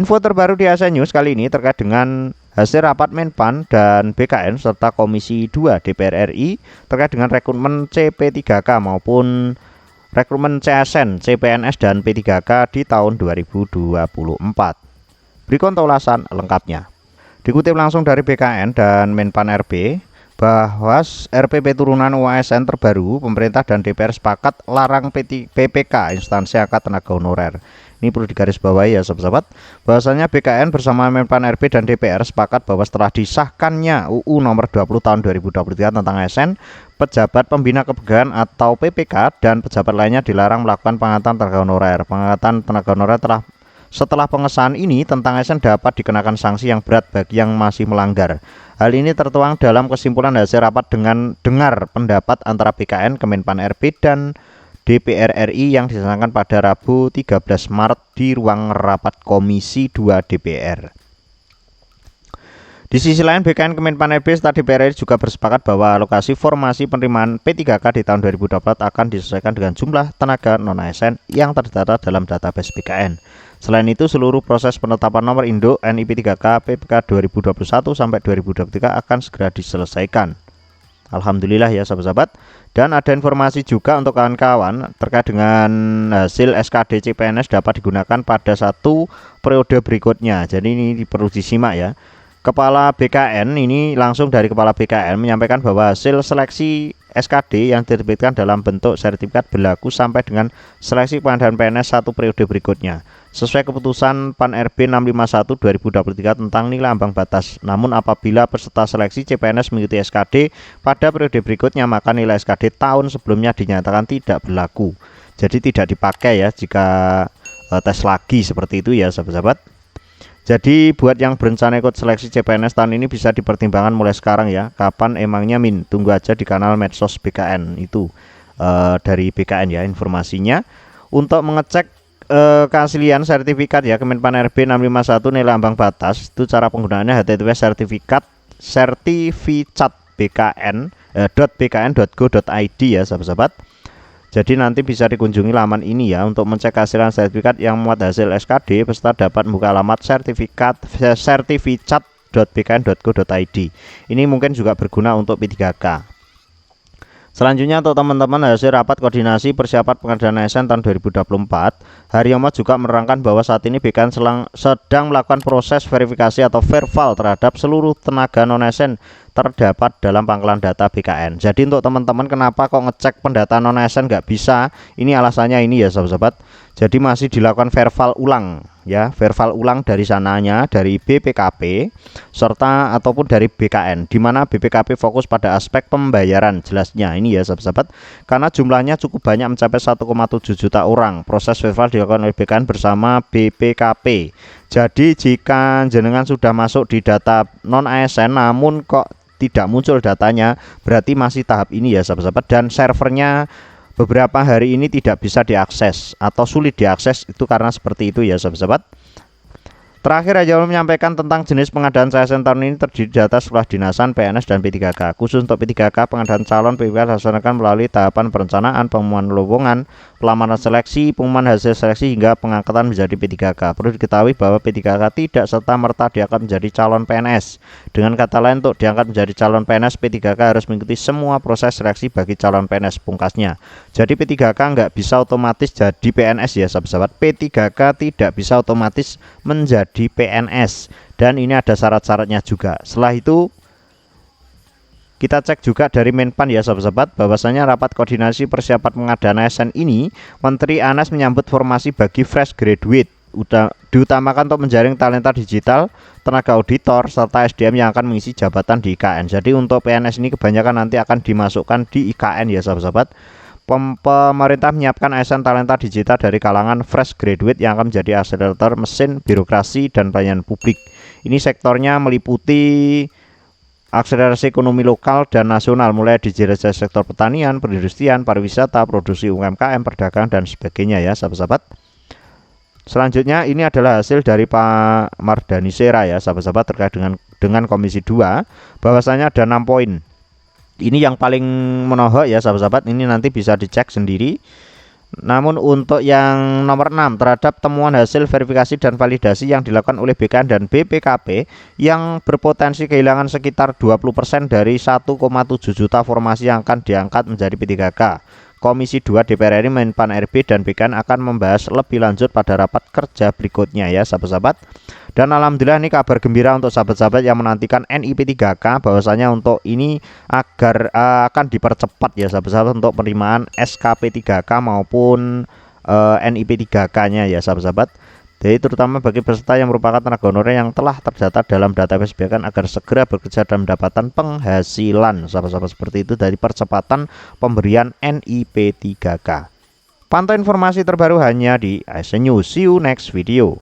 Info terbaru di ASN News kali ini terkait dengan hasil rapat Menpan dan BKN serta Komisi 2 DPR RI terkait dengan rekrutmen CP3K maupun rekrutmen CSN, CPNS dan P3K di tahun 2024. Berikut ulasan lengkapnya. Dikutip langsung dari BKN dan Menpan RB bahwa RPP turunan UASN terbaru, pemerintah dan DPR sepakat larang PPK instansi angkat tenaga honorer. Ini perlu digarisbawahi ya sahabat-sahabat, bahwasanya BKN bersama Menpan RB dan DPR sepakat bahwa setelah disahkannya UU nomor 20 tahun 2023 tentang ASN, pejabat pembina kepegawaian atau PPK dan pejabat lainnya dilarang melakukan pengangkatan tenaga honorer. Pengangkatan tenaga honorer setelah pengesahan ini tentang ASN dapat dikenakan sanksi yang berat bagi yang masih melanggar. Hal ini tertuang dalam kesimpulan hasil rapat dengan dengar pendapat antara BKN, Kemenpan RB dan DPR RI yang dilaksanakan pada Rabu 13 Maret di ruang rapat Komisi 2 DPR. Di sisi lain, BKN, Kemenpan RB serta DPR RI juga bersepakat bahwa alokasi formasi penerimaan P3K di tahun 2024 akan disesuaikan dengan jumlah tenaga non-ASN yang terdata dalam database BKN. Selain itu, seluruh proses penetapan nomor induk NIP 3K PPK 2021 sampai 2023 akan segera diselesaikan. Alhamdulillah ya sahabat-sahabat. Dan ada informasi juga untuk kawan-kawan terkait dengan hasil SKD CPNS dapat digunakan pada satu periode berikutnya. Jadi ini perlu disimak ya. Kepala BKN ini langsung dari Kepala BKN menyampaikan bahwa hasil seleksi SKD yang diterbitkan dalam bentuk sertifikat berlaku sampai dengan seleksi pengadaan PNS satu periode berikutnya sesuai keputusan PAN RB 651 2023 tentang nilai ambang batas. Namun apabila peserta seleksi CPNS mengikuti SKD pada periode berikutnya, maka nilai SKD tahun sebelumnya dinyatakan tidak berlaku. Jadi tidak dipakai ya jika tes lagi seperti itu ya sahabat-sahabat. Jadi buat yang berencana ikut seleksi CPNS tahun ini bisa dipertimbangkan mulai sekarang ya. Kapan emangnya Min? Tunggu aja di kanal medsos BKN itu dari BKN ya informasinya. Untuk mengecek keaslian sertifikat ya Kemenpan RB 651 nilai ambang batas itu cara penggunaannya https sertifikat bkn.bkn.go.id ya sahabat-sahabat. Jadi nanti bisa dikunjungi laman ini ya untuk mengecek keaslian sertifikat yang memuat hasil SKD. Peserta dapat membuka alamat sertifikat.bkn.go.id. Ini mungkin juga berguna untuk P3K. Selanjutnya untuk teman-teman hasil rapat koordinasi persiapan pengadaan ASN tahun 2024, Haryomo juga menerangkan bahwa saat ini BKN sedang melakukan proses verifikasi atau verval terhadap seluruh tenaga non-ASN terdapat dalam pangkalan data BKN. Jadi untuk teman-teman kenapa kok ngecek pendataan non-ASN nggak bisa? Ini alasannya ini ya sahabat-sahabat. Jadi masih dilakukan verval ulang ya, verval ulang dari sananya dari BPKP serta ataupun dari BKN, di mana BPKP fokus pada aspek pembayaran jelasnya ini ya sahabat-sahabat. Karena jumlahnya cukup banyak mencapai 1,7 juta orang. Proses verval dilakukan oleh BKN bersama BPKP. Jadi jika jenengan sudah masuk di data non ASN namun kok tidak muncul datanya, berarti masih tahap ini ya sahabat-sahabat, dan servernya beberapa hari ini tidak bisa diakses atau sulit diakses, itu karena seperti itu ya sahabat-sahabat. Terakhir aja menyampaikan tentang jenis pengadaan CSN tahun ini terdiri data sekolah dinasan, PNS dan P3K. Khusus untuk P3K, pengadaan calon PPK dilaksanakan melalui tahapan perencanaan, pengumuman lowongan, pelamaran seleksi, pengumuman hasil seleksi hingga pengangkatan menjadi P3K. Perlu diketahui bahwa P3K tidak serta-merta diangkat menjadi calon PNS. Dengan kata lain, untuk diangkat menjadi calon PNS, P3K harus mengikuti semua proses seleksi bagi calon PNS pungkasnya. Jadi P3K nggak bisa otomatis jadi PNS ya sahabat-sahabat. P3K tidak bisa otomatis menjadi di PNS, dan ini ada syarat-syaratnya juga. Setelah itu kita cek juga dari Menpan ya sahabat-sahabat, bahwasanya rapat koordinasi persiapan pengadaan ASN ini Menteri Anas menyambut formasi bagi fresh graduate diutamakan untuk menjaring talenta digital, tenaga auditor serta SDM yang akan mengisi jabatan di IKN. Jadi untuk PNS ini kebanyakan nanti akan dimasukkan di IKN ya sahabat-sahabat. Pemerintah menyiapkan ASN talenta digital dari kalangan fresh graduate yang akan menjadi akselerator mesin birokrasi dan pelayanan publik. Ini sektornya meliputi akselerasi ekonomi lokal dan nasional, mulai di sektor pertanian, perindustrian, pariwisata, produksi UMKM, perdagangan dan sebagainya ya sahabat-sahabat. Selanjutnya ini adalah hasil dari Pak Mardhani Sera ya sahabat-sahabat terkait dengan Komisi 2, bahwasanya ada 6 poin. Ini yang paling menohok ya sahabat-sahabat, ini nanti bisa dicek sendiri. Namun untuk yang nomor 6 terhadap temuan hasil verifikasi dan validasi yang dilakukan oleh BKN dan BPKP yang berpotensi kehilangan sekitar 20% dari 1,7 juta formasi yang akan diangkat menjadi P3K. Komisi 2 DPR RI, Menpan RB dan BKN akan membahas lebih lanjut pada rapat kerja berikutnya ya sahabat-sahabat. Dan alhamdulillah ini kabar gembira untuk sahabat-sahabat yang menantikan NIP 3K, bahwasanya untuk ini agar akan dipercepat ya sahabat-sahabat untuk penerimaan SKP 3K maupun NIP 3K-nya ya sahabat-sahabat. Jadi terutama bagi peserta yang merupakan tenaga honorer yang telah terdata dalam database BKN agar segera bekerja dan mendapatkan penghasilan sahabat-sahabat, seperti itu dari percepatan pemberian NIP 3K. Pantau informasi terbaru hanya di ASN News. See you next video.